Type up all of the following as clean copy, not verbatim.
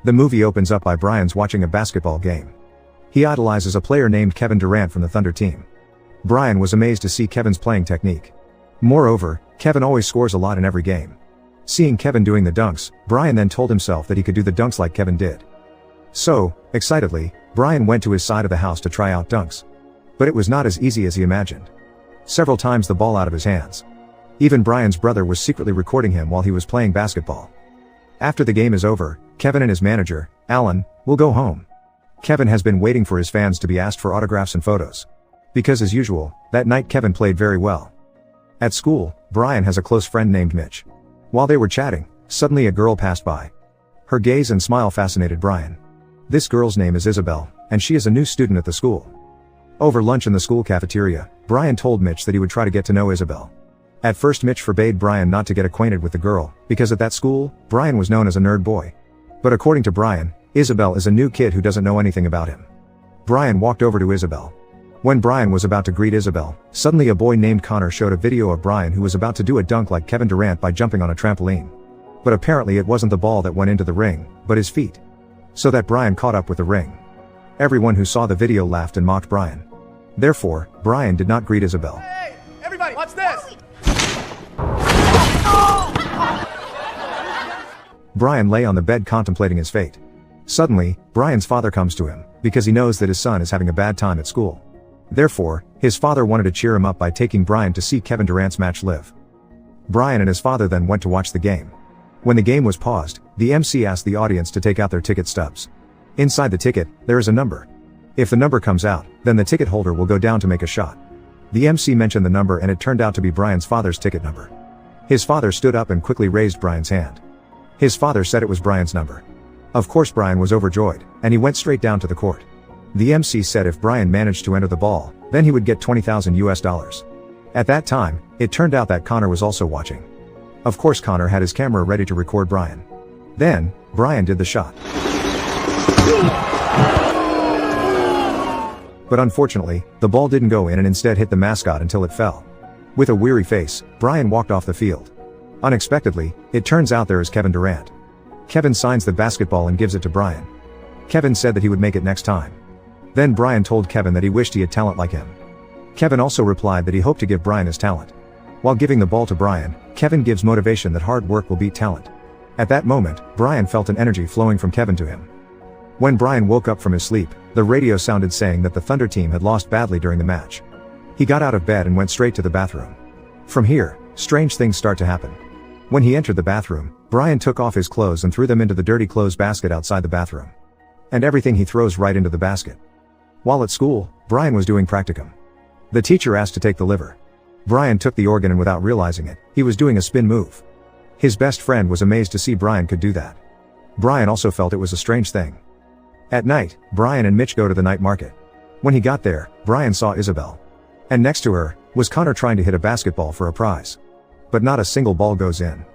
The movie opens up by Brian's watching a basketball game. He idolizes a player named Kevin Durant from the Thunder team. Brian was amazed to see Kevin's playing technique. Moreover, Kevin always scores a lot in every game. Seeing Kevin doing the dunks, Brian then told himself that he could do the dunks like Kevin did. So, excitedly, Brian went to his side of the house to try out dunks. But it was not as easy as he imagined. Several times the ball out of his hands. Even Brian's brother was secretly recording him while he was playing basketball. After the game is over, Kevin and his manager, Alan, will go home. Kevin has been waiting for his fans to be asked for autographs and photos. Because as usual, that night Kevin played very well. At school, Brian has a close friend named Mitch. While they were chatting, suddenly a girl passed by. Her gaze and smile fascinated Brian. This girl's name is Isabel, and she is a new student at the school. Over lunch in the school cafeteria, Brian told Mitch that he would try to get to know Isabel. At first Mitch forbade Brian not to get acquainted with the girl, because at that school, Brian was known as a nerd boy. But according to Brian, Isabel is a new kid who doesn't know anything about him. Brian walked over to Isabel. When Brian was about to greet Isabel, suddenly a boy named Connor showed a video of Brian who was about to do a dunk like Kevin Durant by jumping on a trampoline. But apparently it wasn't the ball that went into the ring, but his feet. So that Brian caught up with the ring. Everyone who saw the video laughed and mocked Brian. Therefore, Brian did not greet Isabel. Hey, everybody, watch this! Brian lay on the bed contemplating his fate. Suddenly, Brian's father comes to him, because he knows that his son is having a bad time at school. Therefore, his father wanted to cheer him up by taking Brian to see Kevin Durant's match live. Brian and his father then went to watch the game. When the game was paused, the MC asked the audience to take out their ticket stubs. Inside the ticket, there is a number. If the number comes out, then the ticket holder will go down to make a shot. The MC mentioned the number and it turned out to be Brian's father's ticket number. His father stood up and quickly raised Brian's hand. His father said it was Brian's number. Of course Brian was overjoyed, and he went straight down to the court. The MC said if Brian managed to enter the ball, then he would get $20,000. At that time, it turned out that Connor was also watching. Of course Connor had his camera ready to record Brian. Then, Brian did the shot. But unfortunately, the ball didn't go in and instead hit the mascot until it fell. With a weary face, Brian walked off the field. Unexpectedly, it turns out there is Kevin Durant. Kevin signs the basketball and gives it to Brian. Kevin said that he would make it next time. Then Brian told Kevin that he wished he had talent like him. Kevin also replied that he hoped to give Brian his talent. While giving the ball to Brian, Kevin gives motivation that hard work will beat talent. At that moment, Brian felt an energy flowing from Kevin to him. When Brian woke up from his sleep, the radio sounded saying that the Thunder team had lost badly during the match. He got out of bed and went straight to the bathroom. From here, strange things start to happen. When he entered the bathroom, Brian took off his clothes and threw them into the dirty clothes basket outside the bathroom. And everything he throws right into the basket. While at school, Brian was doing practicum. The teacher asked to take the liver. Brian took the organ and without realizing it, he was doing a spin move. His best friend was amazed to see Brian could do that. Brian also felt it was a strange thing. At night, Brian and Mitch go to the night market. When he got there, Brian saw Isabel. And next to her, was Connor trying to hit a basketball for a prize. But not a single ball goes in.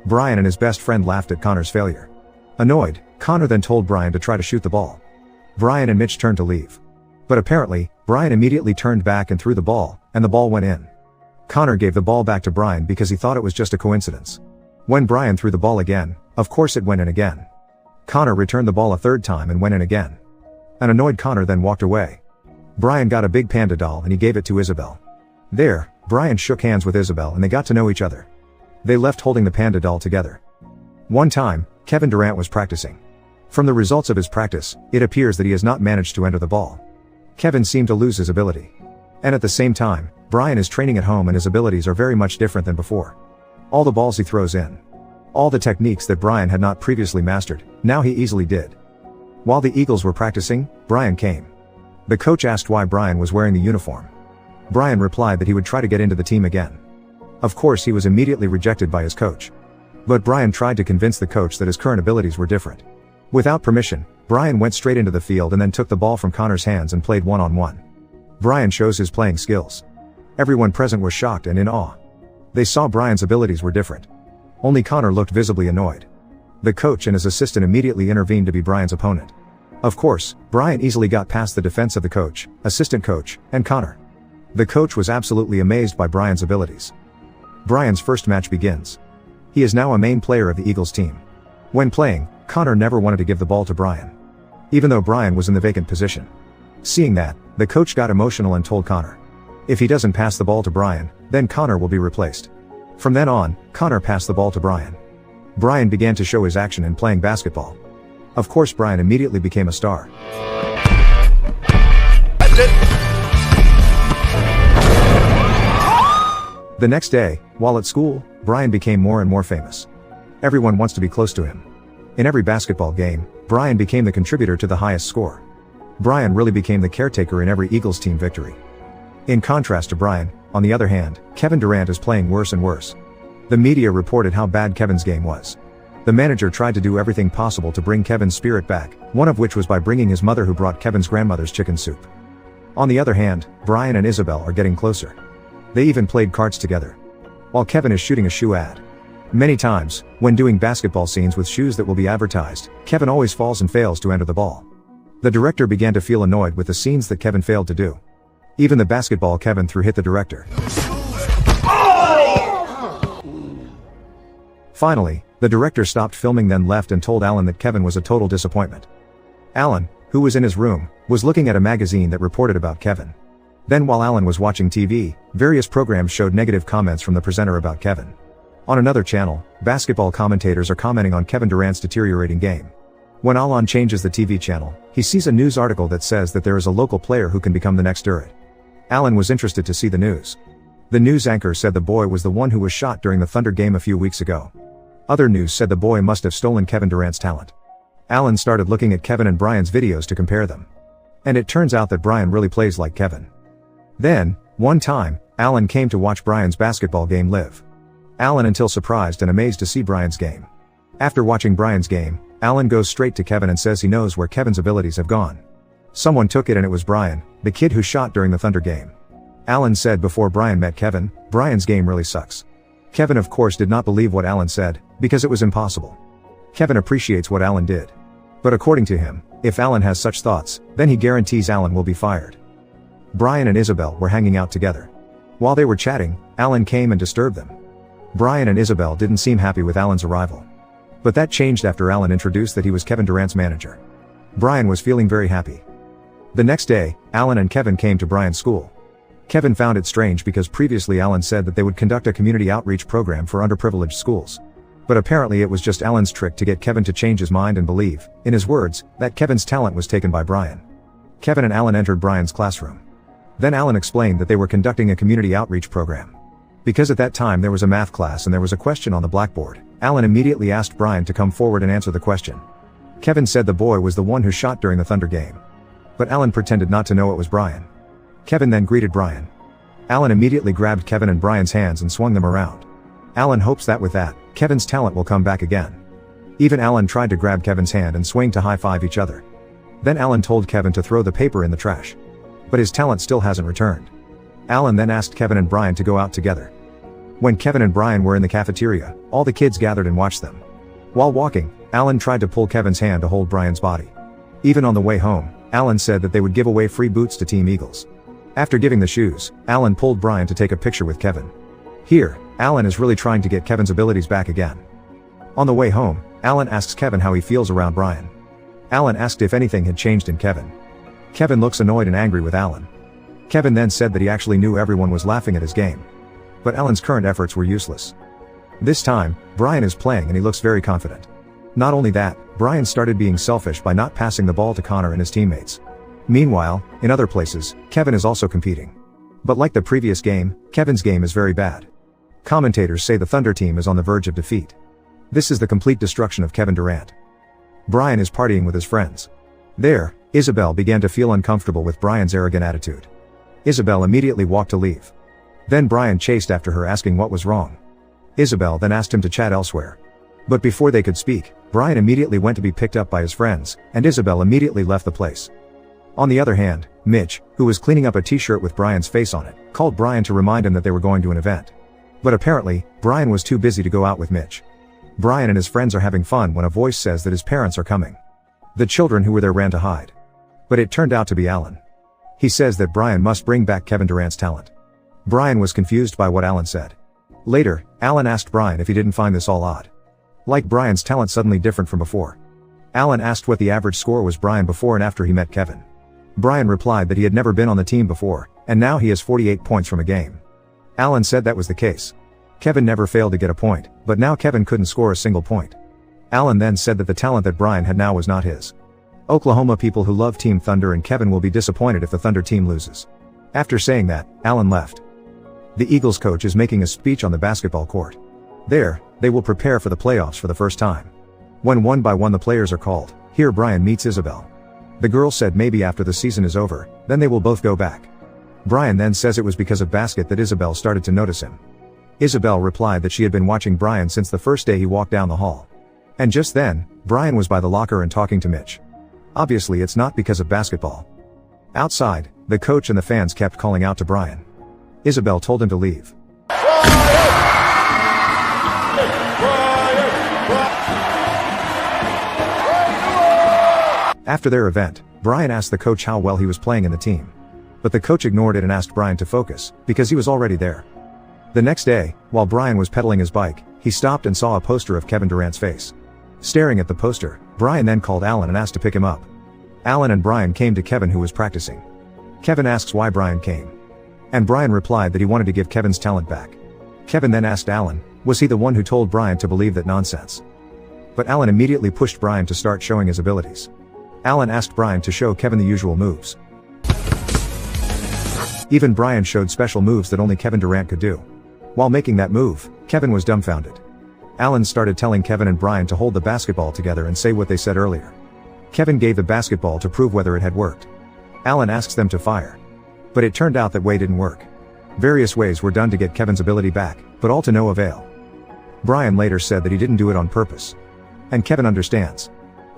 Brian and his best friend laughed at Connor's failure. Annoyed, Connor then told Brian to try to shoot the ball. Brian and Mitch turned to leave. But apparently, Brian immediately turned back and threw the ball, and the ball went in. Connor gave the ball back to Brian because he thought it was just a coincidence. When Brian threw the ball again, of course it went in again. Connor returned the ball a third time and went in again. An annoyed Connor then walked away. Brian got a big panda doll and he gave it to Isabel. There, Brian shook hands with Isabel and they got to know each other. They left holding the panda doll together. One time, Kevin Durant was practicing. From the results of his practice, it appears that he has not managed to enter the ball. Kevin seemed to lose his ability. And at the same time, Brian is training at home and his abilities are very much different than before. All the balls he throws in. All the techniques that Brian had not previously mastered, now he easily did. While the Eagles were practicing, Brian came. The coach asked why Brian was wearing the uniform. Brian replied that he would try to get into the team again. Of course he was immediately rejected by his coach. But Brian tried to convince the coach that his current abilities were different. Without permission, Brian went straight into the field and then took the ball from Connor's hands and played one-on-one. Brian shows his playing skills. Everyone present was shocked and in awe. They saw Brian's abilities were different. Only Connor looked visibly annoyed. The coach and his assistant immediately intervened to be Brian's opponent. Of course, Brian easily got past the defense of the coach, assistant coach, and Connor. The coach was absolutely amazed by Brian's abilities. Brian's first match begins. He is now a main player of the Eagles team. When playing, Connor never wanted to give the ball to Brian, even though Brian was in the vacant position. Seeing that, the coach got emotional and told Connor, if he doesn't pass the ball to Brian, then Connor will be replaced. From then on, Connor passed the ball to Brian. Brian began to show his action in playing basketball. Of course, Brian immediately became a star. That's it. The next day, while at school, Brian became more and more famous. Everyone wants to be close to him. In every basketball game, Brian became the contributor to the highest score. Brian really became the caretaker in every Eagles team victory. In contrast to Brian, on the other hand, Kevin Durant is playing worse and worse. The media reported how bad Kevin's game was. The manager tried to do everything possible to bring Kevin's spirit back, one of which was by bringing his mother, who brought Kevin's grandmother's chicken soup. On the other hand, Brian and Isabel are getting closer. They even played cards together, while Kevin is shooting a shoe ad. Many times, when doing basketball scenes with shoes that will be advertised, Kevin always falls and fails to enter the ball. The director began to feel annoyed with the scenes that Kevin failed to do. Even the basketball Kevin threw hit the director. Finally, the director stopped filming, then left and told Alan that Kevin was a total disappointment. Alan, who was in his room, was looking at a magazine that reported about Kevin. Then while Alan was watching TV, various programs showed negative comments from the presenter about Kevin. On another channel, basketball commentators are commenting on Kevin Durant's deteriorating game. When Alan changes the TV channel, he sees a news article that says that there is a local player who can become the next Durant. Alan was interested to see the news. The news anchor said the boy was the one who was shot during the Thunder game a few weeks ago. Other news said the boy must have stolen Kevin Durant's talent. Alan started looking at Kevin and Brian's videos to compare them. And it turns out that Brian really plays like Kevin. Then, one time, Alan came to watch Brian's basketball game live. Alan until surprised and amazed to see Brian's game. After watching Brian's game, Alan goes straight to Kevin and says he knows where Kevin's abilities have gone. Someone took it and it was Brian, the kid who shot during the Thunder game. Alan said before Brian met Kevin, Brian's game really sucks. Kevin of course did not believe what Alan said, because it was impossible. Kevin appreciates what Alan did. But according to him, if Alan has such thoughts, then he guarantees Alan will be fired. Brian and Isabel were hanging out together. While they were chatting, Alan came and disturbed them. Brian and Isabel didn't seem happy with Alan's arrival. But that changed after Alan introduced that he was Kevin Durant's manager. Brian was feeling very happy. The next day, Alan and Kevin came to Brian's school. Kevin found it strange because previously Alan said that they would conduct a community outreach program for underprivileged schools. But apparently it was just Alan's trick to get Kevin to change his mind and believe, in his words, that Kevin's talent was taken by Brian. Kevin and Alan entered Brian's classroom. Then Alan explained that they were conducting a community outreach program. Because at that time there was a math class and there was a question on the blackboard, Alan immediately asked Brian to come forward and answer the question. Kevin said the boy was the one who shot during the Thunder game. But Alan pretended not to know it was Brian. Kevin then greeted Brian. Alan immediately grabbed Kevin and Brian's hands and swung them around. Alan hopes that with that, Kevin's talent will come back again. Even Alan tried to grab Kevin's hand and swing to high-five each other. Then Alan told Kevin to throw the paper in the trash. But his talent still hasn't returned. Alan then asked Kevin and Brian to go out together. When Kevin and Brian were in the cafeteria, all the kids gathered and watched them. While walking, Alan tried to pull Kevin's hand to hold Brian's body. Even on the way home, Alan said that they would give away free boots to Team Eagles. After giving the shoes, Alan pulled Brian to take a picture with Kevin. Here, Alan is really trying to get Kevin's abilities back again. On the way home, Alan asks Kevin how he feels around Brian. Alan asked if anything had changed in Kevin. Kevin looks annoyed and angry with Alan. Kevin then said that he actually knew everyone was laughing at his game. But Alan's current efforts were useless. This time, Brian is playing and he looks very confident. Not only that, Brian started being selfish by not passing the ball to Connor and his teammates. Meanwhile, in other places, Kevin is also competing. But like the previous game, Kevin's game is very bad. Commentators say the Thunder team is on the verge of defeat. This is the complete destruction of Kevin Durant. Brian is partying with his friends. There, Isabel began to feel uncomfortable with Brian's arrogant attitude. Isabel immediately walked to leave. Then Brian chased after her asking what was wrong. Isabel then asked him to chat elsewhere. But before they could speak, Brian immediately went to be picked up by his friends, and Isabel immediately left the place. On the other hand, Mitch, who was cleaning up a t-shirt with Brian's face on it, called Brian to remind him that they were going to an event. But apparently, Brian was too busy to go out with Mitch. Brian and his friends are having fun when a voice says that his parents are coming. The children who were there ran to hide. But it turned out to be Alan. He says that Brian must bring back Kevin Durant's talent. Brian was confused by what Alan said. Later, Alan asked Brian if he didn't find this all odd. Like Brian's talent suddenly different from before. Alan asked what the average score was Brian before and after he met Kevin. Brian replied that he had never been on the team before, and now he has 48 points from a game. Alan said that was the case. Kevin never failed to get a point, but now Kevin couldn't score a single point. Alan then said that the talent that Brian had now was not his. Oklahoma people who love Team Thunder and Kevin will be disappointed if the Thunder team loses. After saying that, Alan left. The Eagles coach is making a speech on the basketball court. There, they will prepare for the playoffs for the first time. When one by one the players are called, here Brian meets Isabel. The girl said maybe after the season is over, then they will both go back. Brian then says it was because of basket that Isabel started to notice him. Isabel replied that she had been watching Brian since the first day he walked down the hall. And just then, Brian was by the locker and talking to Mitch. Obviously it's not because of basketball. Outside, the coach and the fans kept calling out to Brian. Isabel told him to leave. After their event, Brian asked the coach how well he was playing in the team. But the coach ignored it and asked Brian to focus, because he was already there. The next day, while Brian was pedaling his bike, he stopped and saw a poster of Kevin Durant's face. Staring at the poster, Brian then called Alan and asked to pick him up. Alan and Brian came to Kevin who was practicing. Kevin asks why Brian came. And Brian replied that he wanted to give Kevin's talent back. Kevin then asked Alan, was he the one who told Brian to believe that nonsense? But Alan immediately pushed Brian to start showing his abilities. Alan asked Brian to show Kevin the usual moves. Even Brian showed special moves that only Kevin Durant could do. While making that move, Kevin was dumbfounded. Alan started telling Kevin and Brian to hold the basketball together and say what they said earlier. Kevin gave the basketball to prove whether it had worked. Alan asks them to fire. But it turned out that way didn't work. Various ways were done to get Kevin's ability back, but all to no avail. Brian later said that he didn't do it on purpose. And Kevin understands.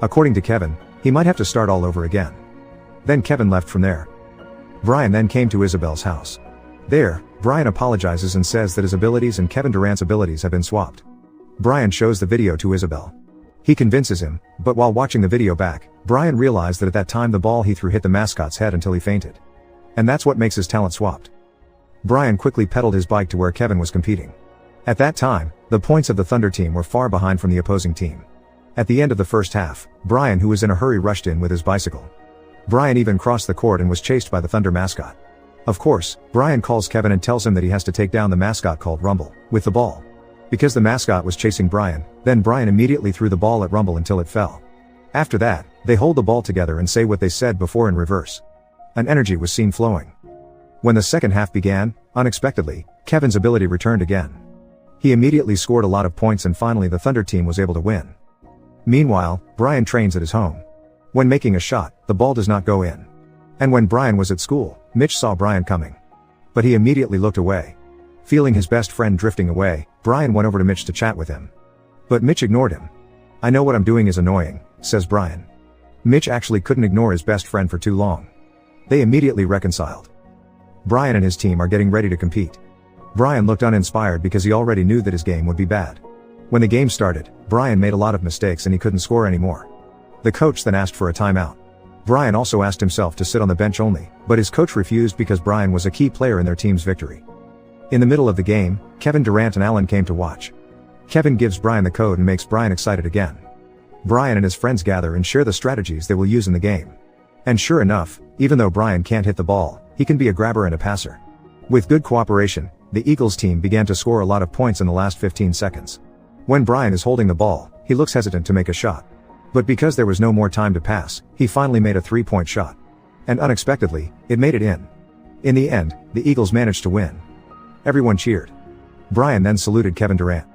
According to Kevin, he might have to start all over again. Then Kevin left from there. Brian then came to Isabel's house. There, Brian apologizes and says that his abilities and Kevin Durant's abilities have been swapped. Brian shows the video to Isabel. He convinces him, but while watching the video back, Brian realized that at that time the ball he threw hit the mascot's head until he fainted. And that's what makes his talent swapped. Brian quickly pedaled his bike to where Kevin was competing. At that time, the points of the Thunder team were far behind from the opposing team. At the end of the first half, Brian, who was in a hurry, rushed in with his bicycle. Brian even crossed the court and was chased by the Thunder mascot. Of course, Brian calls Kevin and tells him that he has to take down the mascot called Rumble with the ball. Because the mascot was chasing Brian, then Brian immediately threw the ball at Rumble until it fell. After that, they hold the ball together and say what they said before in reverse. An energy was seen flowing. When the second half began, unexpectedly, Kevin's ability returned again. He immediately scored a lot of points and finally the Thunder team was able to win. Meanwhile, Brian trains at his home. When making a shot, the ball does not go in. And when Brian was at school, Mitch saw Brian coming. But he immediately looked away. Feeling his best friend drifting away, Brian went over to Mitch to chat with him. But Mitch ignored him. I know what I'm doing is annoying, says Brian. Mitch actually couldn't ignore his best friend for too long. They immediately reconciled. Brian and his team are getting ready to compete. Brian looked uninspired because he already knew that his game would be bad. When the game started, Brian made a lot of mistakes and he couldn't score anymore. The coach then asked for a timeout. Brian also asked himself to sit on the bench only, but his coach refused because Brian was a key player in their team's victory. In the middle of the game, Kevin Durant and Alan came to watch. Kevin gives Brian the code and makes Brian excited again. Brian and his friends gather and share the strategies they will use in the game. And sure enough, even though Brian can't hit the ball, he can be a grabber and a passer. With good cooperation, the Eagles team began to score a lot of points in the last 15 seconds. When Brian is holding the ball, he looks hesitant to make a shot. But because there was no more time to pass, he finally made a 3-point shot. And unexpectedly, it made it in. In the end, the Eagles managed to win. Everyone cheered. Brian then saluted Kevin Durant.